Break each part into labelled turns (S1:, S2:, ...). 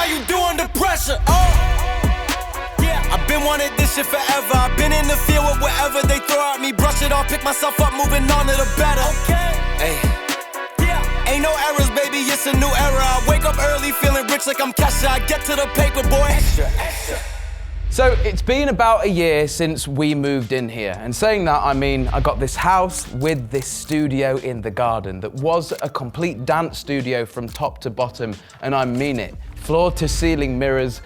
S1: you do under pressure? Yeah, I've been wanting this shit forever. I've been in the field with whatever they throw at me. Brush it off, pick myself up, moving on to the better. Okay. Hey. Yeah. Ain't no errors, baby, it's a new era. I wake up early, feeling rich like I'm Kesha. I get to the paper, boy. Extra.
S2: So it's been about a year since we moved in here. And saying that, I mean, I got this house with this studio in the garden that was a complete dance studio from top to bottom. And I mean it. Floor to ceiling mirrors,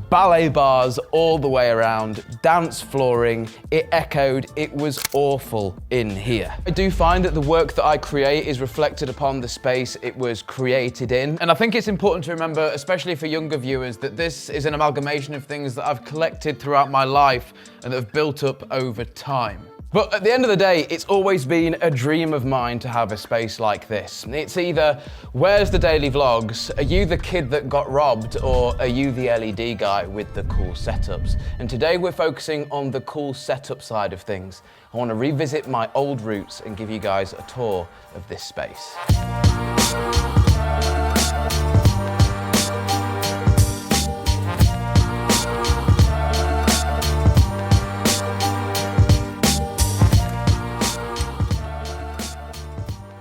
S2: ballet bars all the way around, dance flooring, it echoed, it was awful in here. I do find that the work that I create is reflected upon the space it was created in. And I think it's important to remember, especially for younger viewers, that this is an amalgamation of things that I've collected throughout my life and that have built up over time. But at the end of the day, it's always been a dream of mine to have a space like this. It's either, where's the daily vlogs? Are you the kid that got robbed? Or are you the LED guy with the cool setups? And today we're focusing on the cool setup side of things. I want to revisit my old roots and give you guys a tour of this space.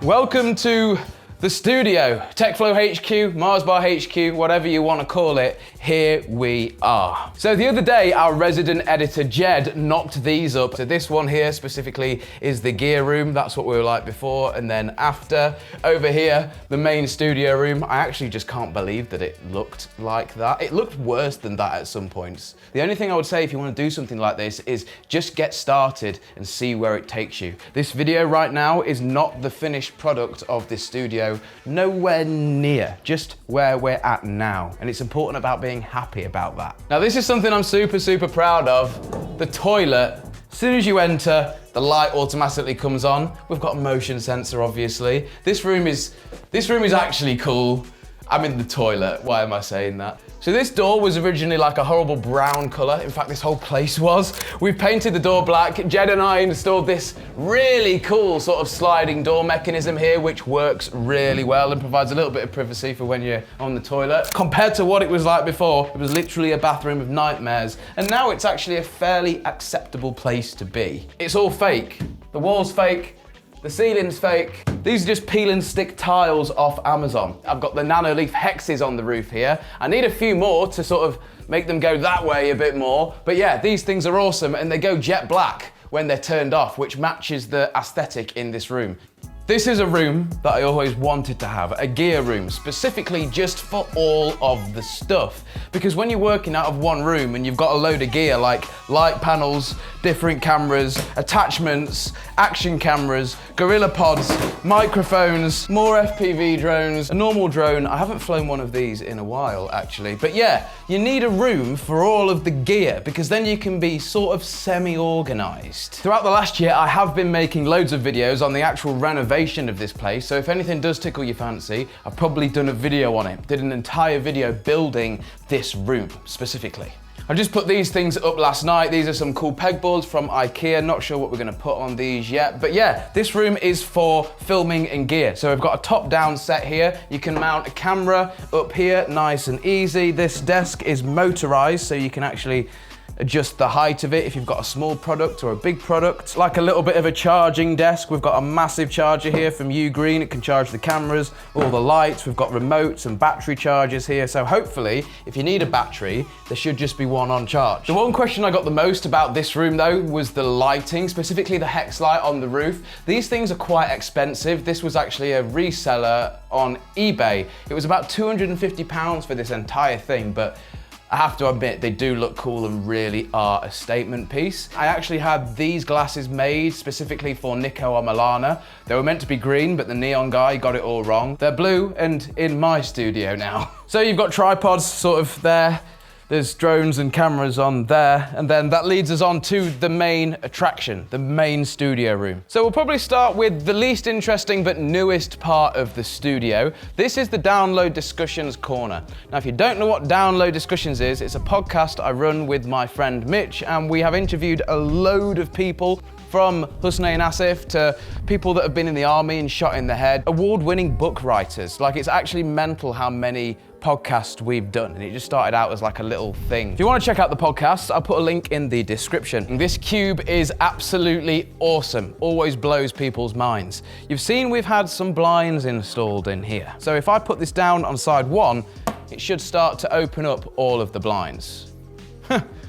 S2: Welcome to the studio, TechFlow HQ, MarzBar HQ, whatever you want to call it, here we are. So the other day, our resident editor, Jed, knocked these up. So this one here specifically is the gear room. That's what we were like before. And then after, over here, the main studio room. I actually just can't believe that it looked like that. It looked worse than that at some points. The only thing I would say if you want to do something like this is just get started and see where it takes you. This video right now is not the finished product of this studio. Nowhere near, just where we're at now. And it's important about being happy about that. Now this is something I'm super proud of. The toilet, as soon as you enter, the light automatically comes on. We've got a motion sensor, obviously. This room is actually cool. I'm in the toilet, why am I saying that? So this door was originally like a horrible brown color. In fact, this whole place was. We've painted the door black. Jed and I installed this really cool sort of sliding door mechanism here, which works really well and provides a little bit of privacy for when you're on the toilet. Compared to what it was like before, it was literally a bathroom of nightmares. And now it's actually a fairly acceptable place to be. It's all fake. The wall's fake. The ceiling's fake. These are just peel and stick tiles off Amazon. I've got the nanoleaf hexes on the roof here. I need a few more to sort of make them go that way a bit more. But yeah, these things are awesome and they go jet black when they're turned off, which matches the aesthetic in this room. This is a room that I always wanted to have, a gear room, specifically just for all of the stuff. Because when you're working out of one room and you've got a load of gear like light panels, different cameras, attachments, action cameras, gorilla pods, microphones, more FPV drones, a normal drone. I haven't flown one of these in a while actually, but yeah, you need a room for all of the gear because then you can be sort of semi-organized. Throughout the last year, I have been making loads of videos on the actual renovation of this place, so if anything does tickle your fancy, I've probably done a video on it. Did an entire video building this room specifically. I just put these things up last night. These are some cool pegboards from IKEA. Not sure what we're gonna put on these yet, but yeah, this room is for filming and gear. So we've got a top-down set here. You can mount a camera up here, nice and easy. This desk is motorized, so you can actually adjust the height of it if you've got a small product or a big product. Like a little bit of a charging desk. We've got a massive charger here from Ugreen. It can charge the cameras, all the lights. We've got remotes and battery chargers here. So hopefully, if you need a battery, there should just be one on charge. The one question I got the most about this room though was the lighting, specifically the hex light on the roof. These things are quite expensive. This was actually a reseller on eBay. It was about £250 for this entire thing, but I have to admit, they do look cool and really are a statement piece. I actually had these glasses made specifically for Nico or Milana. They were meant to be green, but the neon guy got it all wrong. They're blue and in my studio now. So you've got tripods sort of there. There's drones and cameras on there, and then that leads us on to the main attraction, the main studio room. So we'll probably start with the least interesting but newest part of the studio. This is the Download Discussions corner. Now, if you don't know what Download Discussions is, it's a podcast I run with my friend Mitch, and we have interviewed a load of people from Hussein Asif to people that have been in the army and shot in the head, award-winning book writers. Like, it's actually mental how many podcast we've done, and it just started out as like a little thing. If you want to check out the podcast, I'll put a link in the description. This cube is absolutely awesome, always blows people's minds. You've seen we've had some blinds installed in here. So if I put this down on side one, it should start to open up all of the blinds.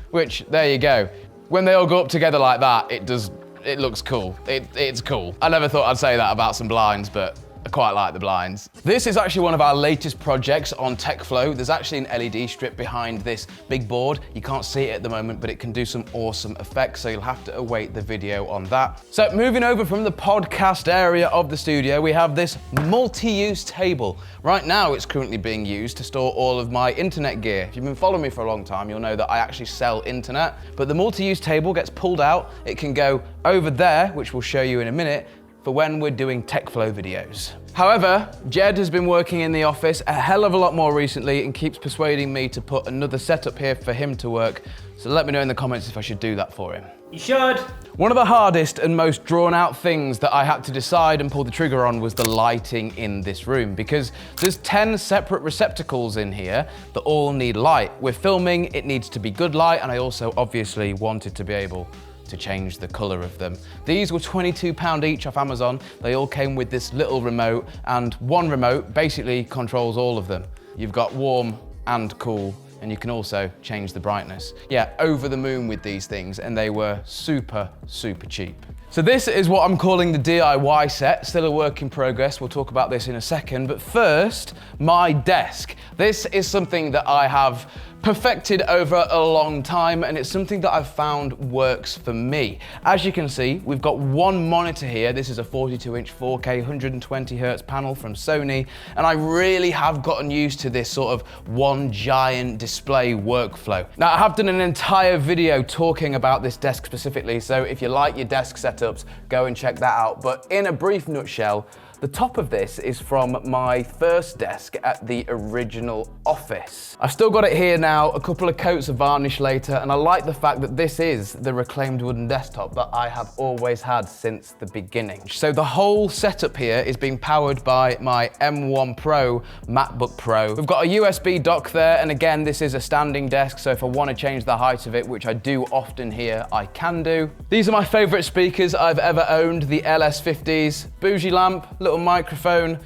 S2: Which, there you go. When they all go up together like that, it looks cool. It's cool. I never thought I'd say that about some blinds, but I quite like the blinds. This is actually one of our latest projects on TechFlow. There's actually an LED strip behind this big board. You can't see it at the moment, but it can do some awesome effects, so you'll have to await the video on that. So moving over from the podcast area of the studio, we have this multi-use table. Right now, it's currently being used to store all of my internet gear. If you've been following me for a long time, you'll know that I actually sell internet, but the multi-use table gets pulled out. It can go over there, which we'll show you in a minute, for when we're doing TechFlow videos. However, Jed has been working in the office a hell of a lot more recently and keeps persuading me to put another setup here for him to work. So let me know in the comments if I should do that for him.
S3: You should.
S2: One of the hardest and most drawn out things that I had to decide and pull the trigger on was the lighting in this room, because there's 10 separate receptacles in here that all need light. We're filming, it needs to be good light, and I also obviously wanted to be able to change the color of them. These were £22 each off Amazon. They all came with this little remote, and one remote basically controls all of them. You've got warm and cool, and you can also change the brightness. Yeah, over the moon with these things, and they were super, super cheap. So this is what I'm calling the DIY set, still a work in progress. We'll talk about this in a second, but first, my desk. This is something that I have perfected over a long time, and it's something that I've found works for me. As you can see, we've got one monitor here. This is a 42-inch 4K 120 Hertz panel from Sony, and I really have gotten used to this sort of one giant display workflow. Now, I have done an entire video talking about this desk specifically, so if you like your desk setups, go and check that out. But in a brief nutshell, the top of this is from my first desk at the original office. I've still got it here now, a couple of coats of varnish later, and I like the fact that this is the reclaimed wooden desktop that I have always had since the beginning. So the whole setup here is being powered by my M1 Pro MacBook Pro. We've got a USB dock there, and again, this is a standing desk, so if I want to change the height of it, which I do often here, I can do. These are my favorite speakers I've ever owned, the LS50s. Bougie lamp, little microphone,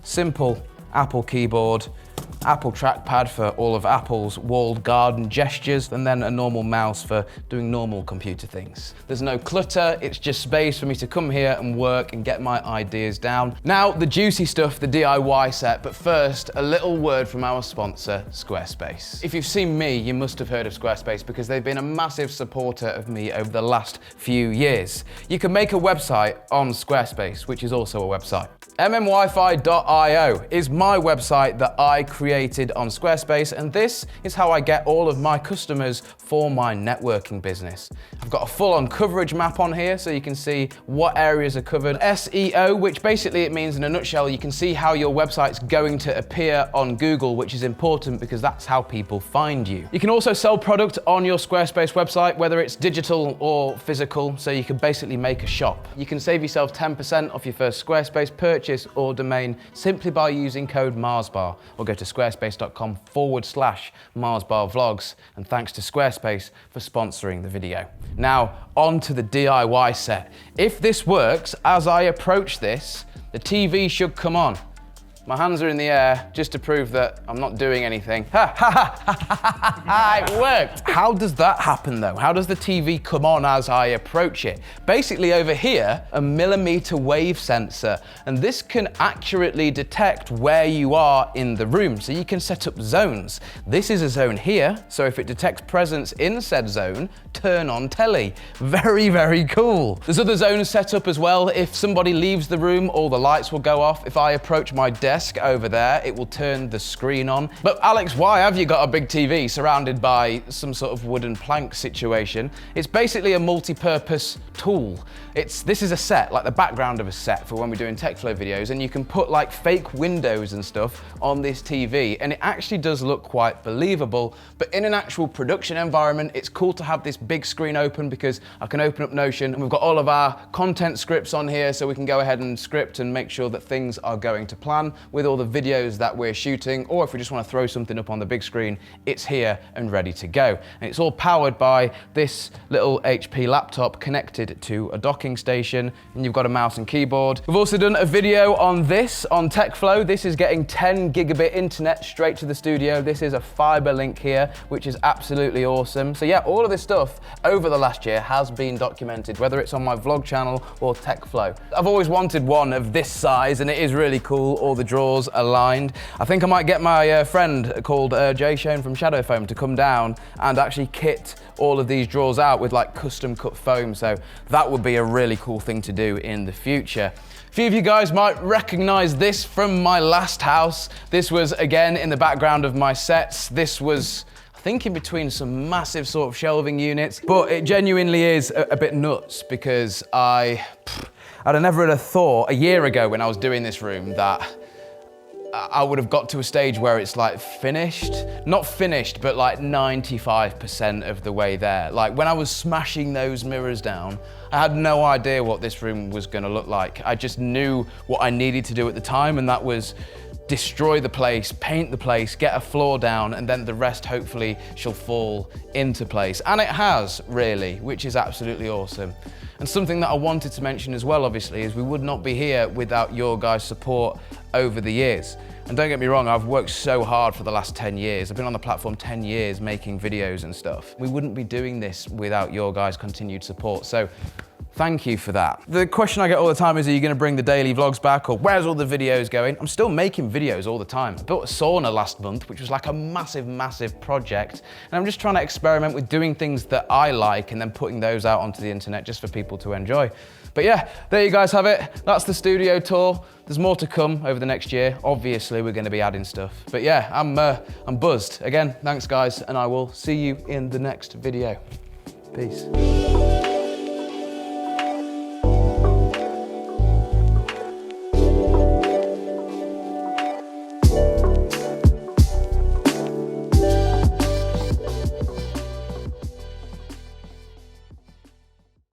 S2: simple Apple keyboard, Apple trackpad for all of Apple's walled garden gestures, and then a normal mouse for doing normal computer things. There's no clutter, it's just space for me to come here and work and get my ideas down. Now, the juicy stuff, the DIY set, but first, a little word from our sponsor, Squarespace. If you've seen me, you must have heard of Squarespace because they've been a massive supporter of me over the last few years. You can make a website on Squarespace, which is also a website. mmwifi.io is my website that I created on Squarespace, and this is how I get all of my customers for my networking business. I've got a full-on coverage map on here so you can see what areas are covered. SEO, which basically it means in a nutshell, you can see how your website's going to appear on Google, which is important because that's how people find you. You can also sell product on your Squarespace website, whether it's digital or physical, so you can basically make a shop. You can save yourself 10% off your first Squarespace purchase or domain simply by using code MarzBar, or go to squarespace.com/MarzBar vlogs, and thanks to Squarespace for sponsoring the video. Now, on to the DIY set. If this works, as I approach this, the TV should come on. My hands are in the air just to prove that I'm not doing anything. Ha ha ha ha ha ha! It worked. How does that happen though? How does the TV come on as I approach it? Basically over here, a millimeter wave sensor, and this can accurately detect where you are in the room, so you can set up zones. This is a zone here, so if it detects presence in said zone, turn on telly. Very, very cool. There's other zones set up as well. If somebody leaves the room, all the lights will go off. If I approach my desk over there, it will turn the screen on. But Alex, why have you got a big TV surrounded by some sort of wooden plank situation? It's basically a multi-purpose tool. This is a set, like the background of a set for when we're doing TechFlow videos, and you can put like fake windows and stuff on this TV, and it actually does look quite believable. But in an actual production environment, it's cool to have this big screen open because I can open up Notion, and we've got all of our content scripts on here, so we can go ahead and script and make sure that things are going to plan. with all the videos that we're shooting, or if we just want to throw something up on the big screen, it's here and ready to go. And it's all powered by this little HP laptop connected to a docking station, and you've got a mouse and keyboard. We've also done a video on this on TechFlow. This is getting 10 gigabit internet straight to the studio. This is a fiber link here, which is absolutely awesome. So yeah, all of this stuff over the last year has been documented, whether it's on my vlog channel or TechFlow. I've always wanted one of this size, and it is really cool. All the drawers aligned. I think I might get my friend called Jay Shane from Shadow Foam to come down and actually kit all of these drawers out with like custom cut foam. So that would be a really cool thing to do in the future. A few of you guys might recognize this from my last house. This was again in the background of my sets. This was, I think, in between some massive sort of shelving units, but it genuinely is a bit nuts because I'd never have thought a year ago when I was doing this room that I would have got to a stage where it's like finished. Not finished, but like 95% of the way there. Like when I was smashing those mirrors down, I had no idea what this room was gonna look like. I just knew what I needed to do at the time, and that was destroy the place, paint the place, get a floor down, and then the rest hopefully shall fall into place. And it has, really, which is absolutely awesome. And something that I wanted to mention as well, obviously, is we would not be here without your guys' support over the years. And don't get me wrong, I've worked so hard for the last 10 years. I've been on the platform 10 years making videos and stuff. We wouldn't be doing this without your guys' continued support. So thank you for that. The question I get all the time is, are you gonna bring the daily vlogs back, or where's all the videos going? I'm still making videos all the time. I built a sauna last month, which was like a massive, massive project. And I'm just trying to experiment with doing things that I like and then putting those out onto the internet just for people to enjoy. But yeah, there you guys have it. That's the studio tour. There's more to come over the next year. Obviously, we're gonna be adding stuff. But yeah, I'm buzzed. Again, thanks guys, and I will see you in the next video. Peace.